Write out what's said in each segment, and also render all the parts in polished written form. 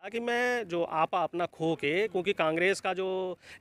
कि मैं जो आपा अपना खो के, क्योंकि कांग्रेस का जो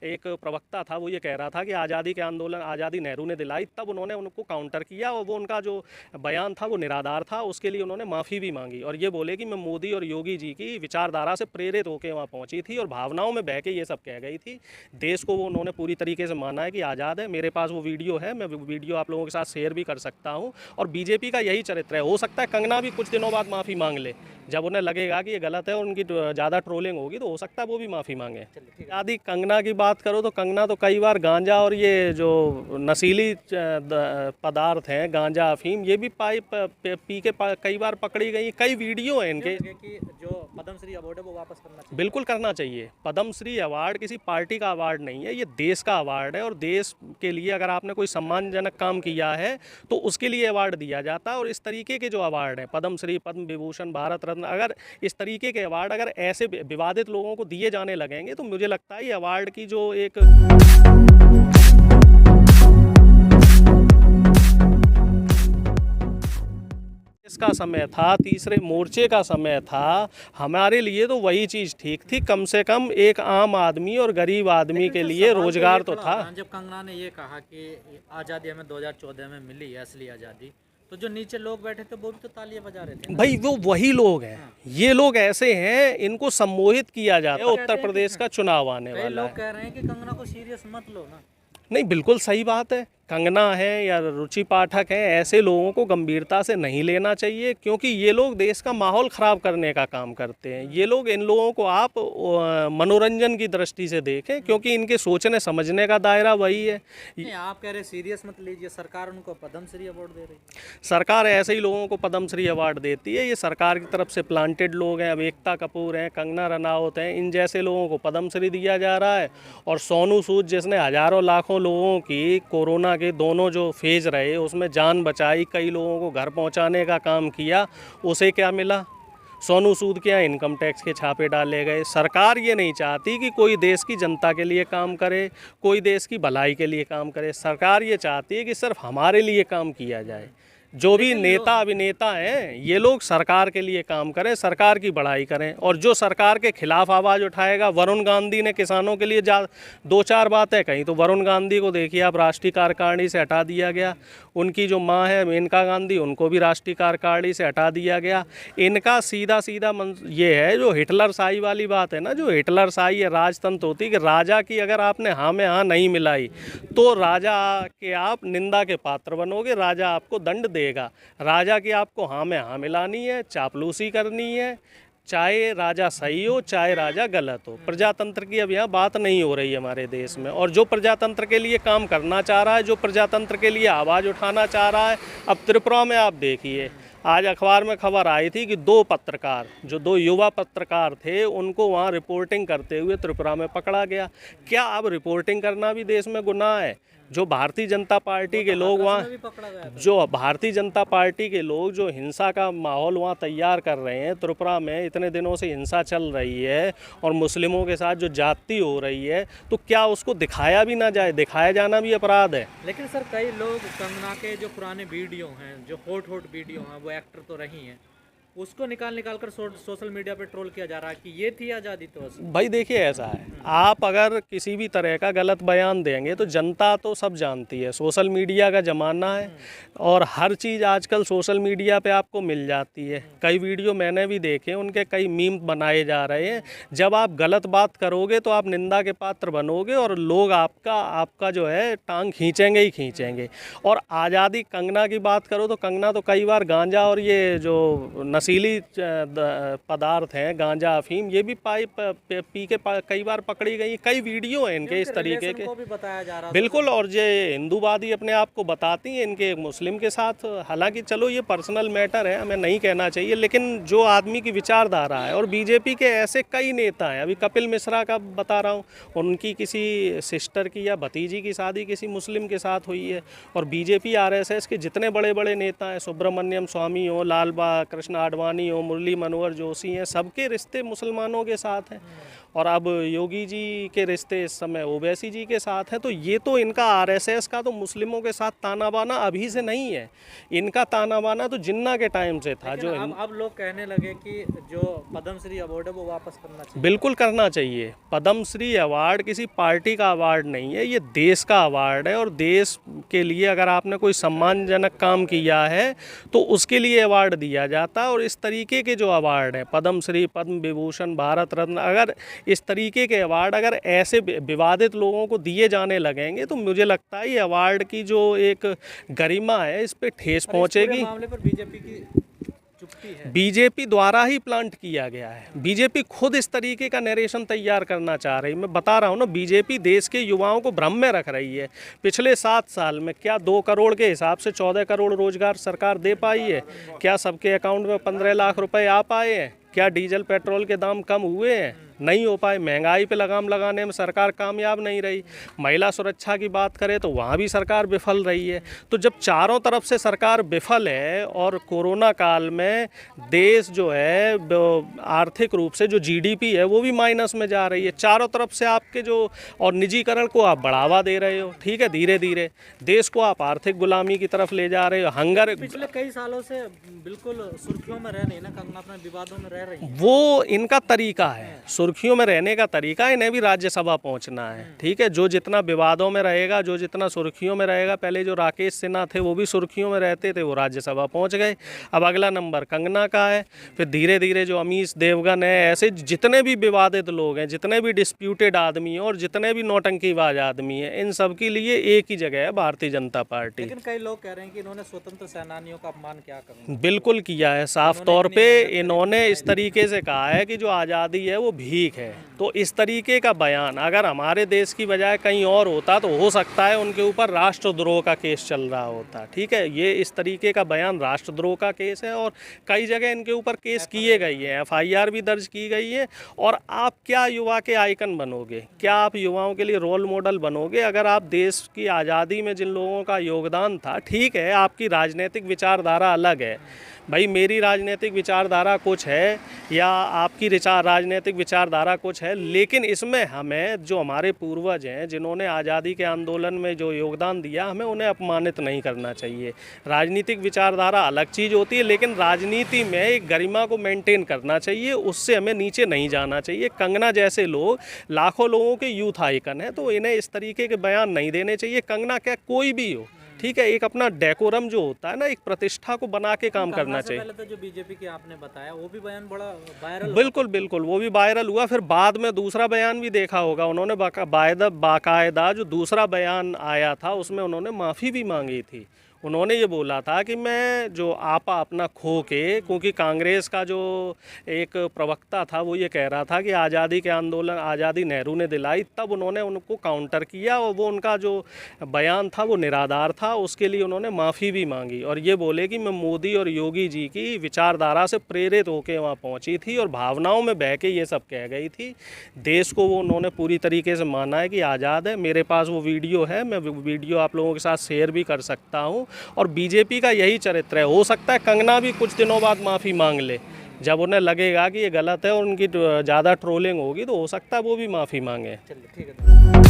एक प्रवक्ता था वो ये कह रहा था कि आज़ादी के आंदोलन आज़ादी नेहरू ने दिलाई, तब उन्होंने उनको काउंटर किया और वो उनका जो बयान था वो निराधार था। उसके लिए उन्होंने माफ़ी भी मांगी और ये बोले कि मैं मोदी और योगी जी की विचारधारा से प्रेरित होकर वहाँ पहुँची थी और भावनाओं में बह के ये सब कह गई थी। देश को वो उन्होंने पूरी तरीके से माना है कि आज़ाद है। मेरे पास वो वीडियो है, मैं वीडियो आप लोगों के साथ शेयर भी कर सकता हूँ। और बीजेपी का यही चरित्र है। हो सकता है कंगना भी कुछ दिनों बाद माफ़ी मांग ले, जब उन्हें लगेगा कि ये गलत है और उनकी ज़्यादा ट्रोलिंग होगी तो हो सकता है वो भी माफ़ी मांगे। यदि कंगना की बात करो तो कंगना तो कई बार गांजा और ये जो नशीली पदार्थ हैं, गांजा अफीम, ये भी पी के कई बार पकड़ी गई। कई वीडियो हैं इनके। कि जो पद्मश्री अवार्ड है वो वापस करना चाहिए। बिल्कुल करना चाहिए। पद्मश्री अवार्ड किसी पार्टी का अवार्ड नहीं है, ये देश का अवार्ड है और देश के लिए अगर आपने कोई सम्मानजनक काम किया है तो उसके लिए अवार्ड दिया जाता है। और इस तरीके के जो अवार्ड हैं, पद्मश्री, पद्म विभूषण, भारत रत्न, अगर इस तरीके के अवार्ड अगर ऐसे विवादित लोगों को दिए जाने लगेंगे तो मुझे लगता है ये अवार्ड की जो एक इसका समय था, तीसरे मोर्चे का समय था, हमारे लिए तो वही चीज़ ठीक थी। कम से कम एक आम आदमी और गरीब आदमी के लिए रोजगार तो था। जब कंगना ने ये कहा कि आज़ादी हमें 2014 में मिली है, असली आज़ादी, तो जो नीचे लोग बैठे थे वो भी तो तालियां बजा रहे थे। भाई वो वही लोग हैं। ये लोग ऐसे हैं, इनको सम्मोहित किया जाता है। उत्तर प्रदेश का चुनाव आने वाला है। लोग कह रहे हैं कि कंगना को सीरियस मत लो ना। नहीं, बिल्कुल सही बात है। कंगना है या रुचि पाठक है, ऐसे लोगों को गंभीरता से नहीं लेना चाहिए, क्योंकि ये लोग देश का माहौल ख़राब करने का काम करते हैं। ये लोग, इन लोगों को आप मनोरंजन की दृष्टि से देखें, क्योंकि इनके सोचने समझने का दायरा वही है। आप कह रहे सीरियस मत लीजिए, सरकार उनको पद्मश्री अवार्ड दे रही है। सरकार ऐसे ही लोगों को पद्मश्री अवार्ड देती है। ये सरकार की तरफ से प्लांटेड लोग हैं। अब एकता कपूर हैं, कंगना रनावत हैं, इन जैसे लोगों को पद्मश्री दिया जा रहा है। और सोनू सूद जिसने हज़ारों लाखों लोगों की कोरोना के दोनों जो फेज रहे उसमें जान बचाई, कई लोगों को घर पहुंचाने का काम किया, उसे क्या मिला? सोनू सूद के यहाँ इनकम टैक्स के छापे डाले गए। सरकार ये नहीं चाहती कि कोई देश की जनता के लिए काम करे, कोई देश की भलाई के लिए काम करे। सरकार ये चाहती है कि सिर्फ हमारे लिए काम किया जाए। जो भी नेता अभिनेता हैं ये लोग सरकार के लिए काम करें, सरकार की बड़ाई करें। और जो सरकार के खिलाफ आवाज़ उठाएगा, वरुण गांधी ने किसानों के लिए दो चार बातें कही तो वरुण गांधी को देखिए आप, राष्ट्रीय कार्यकारिणी से हटा दिया गया। उनकी जो मां है मेनका गांधी, उनको भी राष्ट्रीय कार्यकारिणी से हटा दिया गया। इनका सीधा सीधा ये है, जो हिटलर शाही वाली बात है ना, जो हिटलर शाही है, राजतंत्र होती कि राजा की अगर आपने हाँ में हाँ नहीं मिलाई तो राजा के आप निंदा के पात्र बनोगे, राजा आपको दंड देगा। राजा की आपको हाँ में हाँ मिलानी है, चापलूसी करनी है, चाहे राजा सही हो चाहे राजा गलत हो। प्रजातंत्र की अब यहाँ बात नहीं हो रही है हमारे देश में। और जो प्रजातंत्र के लिए काम करना चाह रहा है, जो प्रजातंत्र के लिए आवाज़ उठाना चाह रहा है, अब त्रिपुरा में आप देखिए, आज अखबार में खबर आई थी कि दो पत्रकार, जो दो युवा पत्रकार थे, उनको वहाँ रिपोर्टिंग करते हुए त्रिपुरा में पकड़ा गया। क्या अब रिपोर्टिंग करना भी देश में गुनाह है? जो भारतीय जनता पार्टी के लोग वहाँ, जो भारतीय जनता पार्टी के लोग जो हिंसा का माहौल वहाँ तैयार कर रहे हैं, त्रिपुरा में इतने दिनों से हिंसा चल रही है और मुस्लिमों के साथ जो जाति हो रही है, तो क्या उसको दिखाया भी ना जाए? दिखाया जाना भी अपराध है। लेकिन सर कई लोग कंगना के जो पुराने वीडियो हैं, जो हॉट वीडियो हैं, वो एक्टर तो रही हैं, उसको निकाल कर सोशल मीडिया पे ट्रोल किया जा रहा है कि ये थी आज़ादी। तो भाई देखिए, ऐसा है, आप अगर किसी भी तरह का गलत बयान देंगे तो जनता तो सब जानती है। सोशल मीडिया का ज़माना है और हर चीज़ आजकल सोशल मीडिया पे आपको मिल जाती है। कई वीडियो मैंने भी देखे, उनके कई मीम बनाए जा रहे हैं। जब आप गलत बात करोगे तो आप निंदा के पात्र बनोगे और लोग आपका जो है टांग खींचेंगे ही खींचेंगे। और आज़ादी, कंगना की बात करो तो कंगना तो कई बार गांजा और ये जो नशीली पदार्थ हैं, गांजा अफीम, ये भी पी के कई बार पकड़ी गई। कई वीडियो हैं इनके इस तरीके के, भी बताया जा रहा बिल्कुल। और ये हिंदूवादी अपने आप को बताती हैं इनके मुस्लिम के साथ। हालांकि चलो ये पर्सनल मैटर है, हमें नहीं कहना चाहिए, लेकिन जो आदमी की विचारधारा है, और बीजेपी के ऐसे कई नेता हैं। अभी कपिल मिश्रा का बता रहा हूँ, उनकी किसी सिस्टर की या भतीजी की शादी किसी मुस्लिम के साथ हुई है। और बीजेपी आरएसएस के जितने बड़े बड़े नेता हैं, सुब्रमण्यम स्वामी हो, लाल कृष्ण आडवाणी हो, मुरली मनोहर जोशी हैं, सबके रिश्ते मुसलमानों के साथ हैं। और अब योगी जी के रिश्ते इस समय ओवैसी जी के साथ हैं। तो ये तो इनका आरएसएस का तो मुस्लिमों के साथ ताना बाना अभी से नहीं है, इनका ताना बाना तो जिन्ना के टाइम से था। जो अब लोग कहने लगे कि जो पद्मश्री अवार्ड है वो वापस करना चाहिए। बिल्कुल करना चाहिए। पद्मश्री अवार्ड किसी पार्टी का अवार्ड नहीं है, ये देश का अवार्ड है। और देश के लिए अगर आपने कोई सम्मानजनक काम किया है तो उसके लिए अवार्ड दिया जाता है। और इस तरीके के जो अवार्ड हैं, पद्मश्री, पद्म विभूषण, भारत रत्न, अगर इस तरीके के अवार्ड अगर ऐसे विवादित लोगों को दिए जाने लगेंगे तो मुझे लगता है ये अवार्ड की जो एक गरिमा है इस पे ठेस पहुंचेगी। मामले पर बीजेपी की चुप्पी है। बीजेपी द्वारा ही प्लांट किया गया है। बीजेपी खुद इस तरीके का नरेशन तैयार करना चाह रही है। मैं बता रहा हूँ ना, बीजेपी देश के युवाओं को भ्रम में रख रही है। पिछले 7 साल में क्या 2 करोड़ के हिसाब से 14 करोड़ रोजगार सरकार दे पाई है? क्या सबके अकाउंट में 15 लाख रुपए आ पाए हैं? क्या डीजल पेट्रोल के दाम कम हुए हैं? नहीं हो पाए। महंगाई पे लगाम लगाने में सरकार कामयाब नहीं रही। महिला सुरक्षा की बात करें तो वहाँ भी सरकार विफल रही है। तो जब चारों तरफ से सरकार विफल है और कोरोना काल में देश जो है आर्थिक रूप से जो जीडीपी है वो भी माइनस में जा रही है, चारों तरफ से आपके जो और निजीकरण को आप बढ़ावा दे रहे हो, ठीक है, धीरे धीरे देश को आप आर्थिक गुलामी की तरफ ले जा रहे हो। हंगर पिछले कई सालों से बिल्कुल सुर्खियों में रह रही है ना कंगना, अपने विवादों में रह रही है। वो इनका तरीका है, सुर्खियों में रहने का तरीका। इन्हें भी राज्यसभा पहुंचना है, ठीक है। जो जितना विवादों में रहेगा, जो जितना सुर्खियों में रहेगा, पहले जो राकेश सिन्हा थे वो भी सुर्खियों में रहते थे, वो राज्यसभा पहुंच गए। अब अगला नंबर कंगना का है। फिर धीरे धीरे जो अमीश देवगन है, ऐसे जितने भी विवादित लोग हैं, जितने भी डिस्प्यूटेड आदमी हैं और जितने भी नौटंकीबाज आदमी हैं, इन सब के लिए एक ही जगह है भारतीय जनता पार्टी। लेकिन कई लोग कह रहे हैं कि इन्होंने स्वतंत्र सेनानियों का अपमान क्या करें। बिल्कुल किया है, साफ तौर पे इन्होंने इस तरीके से कहा है कि जो आज़ादी है वो भीख है। तो इस तरीके का बयान अगर हमारे देश की बजाय कहीं और होता तो हो सकता है उनके ऊपर राष्ट्रद्रोह का केस चल रहा होता, ठीक है। ये इस तरीके का बयान राष्ट्रद्रोह का केस है और कई जगह इनके ऊपर केस किए गए हैं, FIR भी दर्ज की गई है। और आप क्या युवा के आइकन बनोगे, क्या आप युवाओं के लिए रोल मॉडल बनोगे अगर आप देश की आज़ादी में जिन लोगों का योगदान था, ठीक है, आपकी राजनीतिक विचारधारा अलग है भाई, मेरी राजनीतिक विचारधारा कुछ है या आपकी राजनीतिक विचारधारा कुछ है, लेकिन इसमें हमें जो हमारे पूर्वज हैं जिन्होंने आज़ादी के आंदोलन में जो योगदान दिया, हमें उन्हें अपमानित नहीं करना चाहिए। राजनीतिक विचारधारा अलग चीज़ होती है, लेकिन राजनीति में एक गरिमा को मेंटेन करना चाहिए, उससे हमें नीचे नहीं जाना चाहिए। कंगना जैसे लोग लाखों लोगों के यूथ आइकन हैं, तो इन्हें इस तरीके के बयान नहीं देने चाहिए। कंगना क्या कोई भी हो, ठीक है, एक अपना डेकोरम जो होता है ना, एक प्रतिष्ठा को बना के काम करना चाहिए। पहले तो जो बीजेपी की आपने बताया वो भी बयान बड़ा वायरल, बिल्कुल बिल्कुल, वो भी वायरल हुआ। फिर बाद में दूसरा बयान भी देखा होगा उन्होंने, बाकायदा जो दूसरा बयान आया था उसमें उन्होंने माफ़ी भी मांगी थी। उन्होंने ये बोला था कि मैं जो आपा अपना खो के, क्योंकि कांग्रेस का जो एक प्रवक्ता था वो ये कह रहा था कि आज़ादी के आंदोलन आज़ादी नेहरू ने दिलाई, तब उन्होंने उनको काउंटर किया और वो उनका जो बयान था वो निराधार था। उसके लिए उन्होंने माफ़ी भी मांगी और ये बोले कि मैं मोदी और योगी जी की विचारधारा से प्रेरित होकर वहाँ पहुँची थी और भावनाओं में बह के ये सब कह गई थी। देश को वो उन्होंने पूरी तरीके से माना है कि आज़ाद है। मेरे पास वो वीडियो है, मैं वीडियो आप लोगों के साथ शेयर भी कर सकता हूँ। और बीजेपी का यही चरित्र है। हो सकता है कंगना भी कुछ दिनों बाद माफ़ी मांग ले, जब उन्हें लगेगा कि ये गलत है और उनकी ज़्यादा ट्रोलिंग होगी तो हो सकता है वो भी माफ़ी मांगे। चलिए ठीक है।